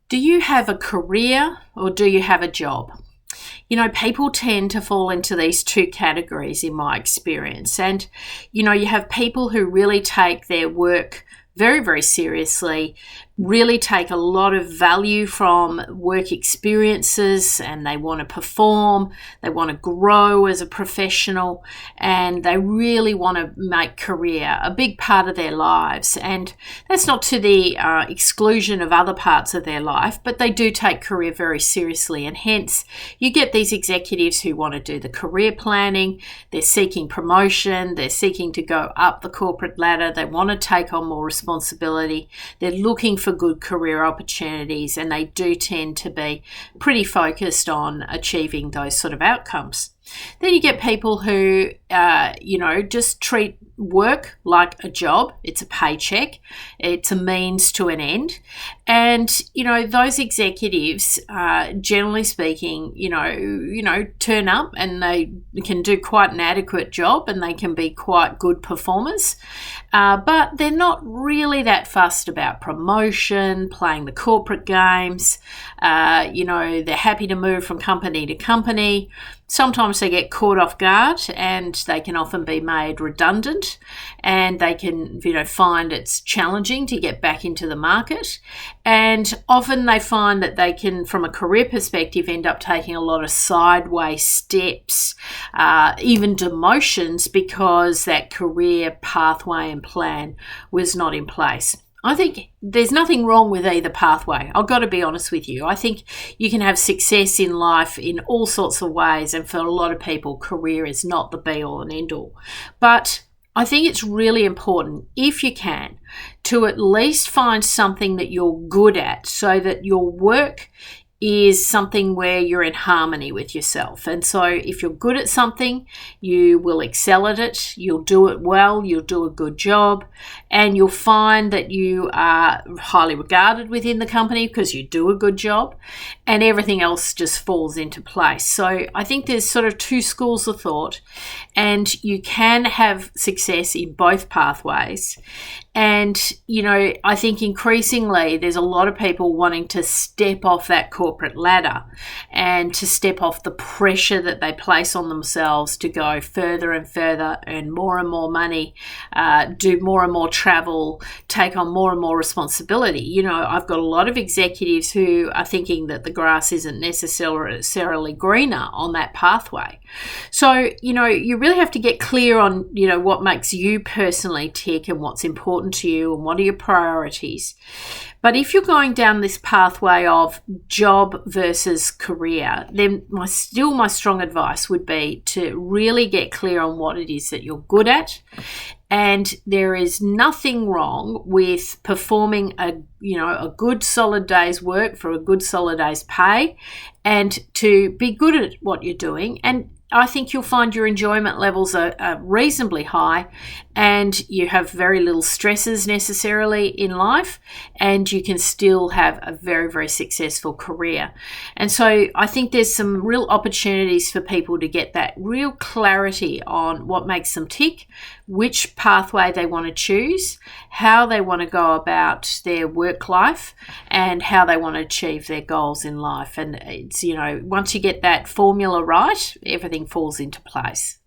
Do you have a career or do you have a job? People tend to fall into these two categories in my experience. And, you have people who really take their work very, very seriously, really take a lot of value from work experiences, and they want to perform, they want to grow as a professional, and they really want to make career a big part of their lives. And that's not to the exclusion of other parts of their life, but they do take career very seriously. And hence, you get these executives who want to do the career planning, they're seeking promotion, they're seeking to go up the corporate ladder, they want to take on more responsibility, they're looking for good career opportunities, and they do tend to be pretty focused on achieving those sort of outcomes. Then you get people who, just treat work like a job. It's a paycheck. It's a means to an end. And, those executives, generally speaking, turn up and they can do quite an adequate job and they can be quite good performers. But they're not really that fussed about promotion, playing the corporate games. They're happy to move from company to company. Sometimes they get caught off guard and they can often be made redundant, and they can, find it's challenging to get back into the market. And often they find that they can, from a career perspective, end up taking a lot of sideways steps, even demotions, because that career pathway and plan was not in place. I think there's nothing wrong with either pathway. I've got to be honest with you. I think you can have success in life in all sorts of ways, and for a lot of people, career is not the be-all and end-all. But I think it's really important, if you can, to at least find something that you're good at, so that your work is something where you're in harmony with yourself. And so if you're good at something, you will excel at it, you'll do it well, you'll do a good job, and you'll find that you are highly regarded within the company because you do a good job, and everything else just falls into place. So I think there's sort of two schools of thought, and you can have success in both pathways. And, I think increasingly there's a lot of people wanting to step off that corporate ladder and to step off the pressure that they place on themselves to go further and further, earn more and more money, do more and more travel, take on more and more responsibility. I've got a lot of executives who are thinking that the grass isn't necessarily greener on that pathway. So, you really have to get clear on, what makes you personally tick and what's important to you and what are your priorities. But if you're going down this pathway of job versus career, then my strong advice would be to really get clear on what it is that you're good at. And there is nothing wrong with performing a good solid day's work for a good solid day's pay, and to be good at what you're doing. And I think you'll find your enjoyment levels are reasonably high, and you have very little stresses necessarily in life, and you can still have a very, very successful career. And so I think there's some real opportunities for people to get that real clarity on what makes them tick, which pathway they want to choose, how they want to go about their work life, and how they want to achieve their goals in life. And it's, once you get that formula right, everything falls into place.